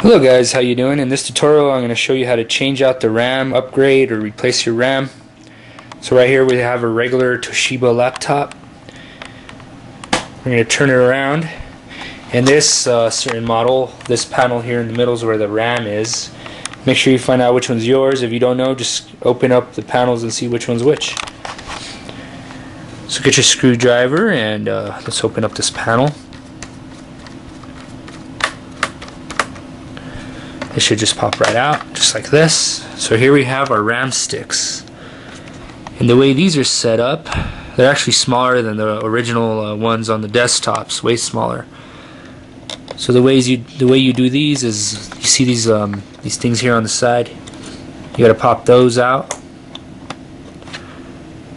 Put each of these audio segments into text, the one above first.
Hello guys, how you doing? In this tutorial I'm going to show you how to change out the RAM, upgrade or replace your RAM. So right here we have a regular Toshiba laptop. We're going to turn it around, and this certain model, this panel here in the middle is where the RAM is. Make sure you find out which one's yours. If you don't know, just open up the panels and see which one's which. So get your screwdriver and let's open up this panel. It should just pop right out, just like this. So here we have our RAM sticks. And the way these are set up, they're actually smaller than the original ones on the desktops, way smaller. So the way you do these is, you see these things here on the side. You gotta pop those out.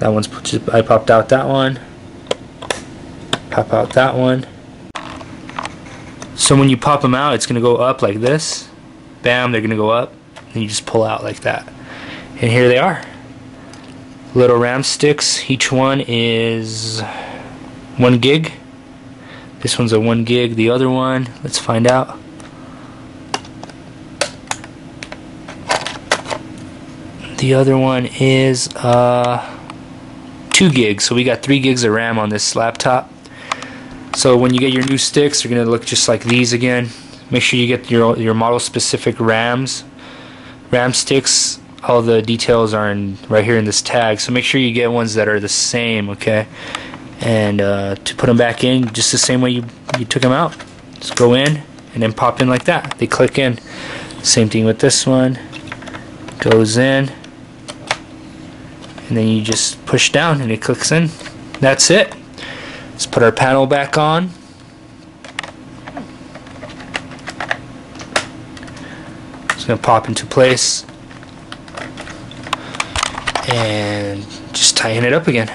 That one's I popped out that one. Pop out that one. So when you pop them out, it's gonna go up like this. Bam, they're gonna go up, and you just pull out like that. And here they are. Little RAM sticks. Each one is 1 gig. This one's a 1 gig. The other one, let's find out. The other one is 2 gigs. So we got 3 gigs of RAM on this laptop. So when you get your new sticks, they're gonna look just like these again. Make sure you get your model specific RAM sticks. All the details are right here in this tag, so make sure you get ones that are the same, okay? And to put them back in just the same way you took them out, just go in and then pop in like that. They click in. Same thing with this one. Goes in, and then you just push down and it clicks in. That's it. Let's put our panel back on. It's going to pop into place and just tighten it up again.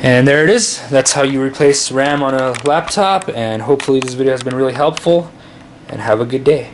And there it is. That's how you replace RAM on a laptop, and hopefully this video has been really helpful, and have a good day.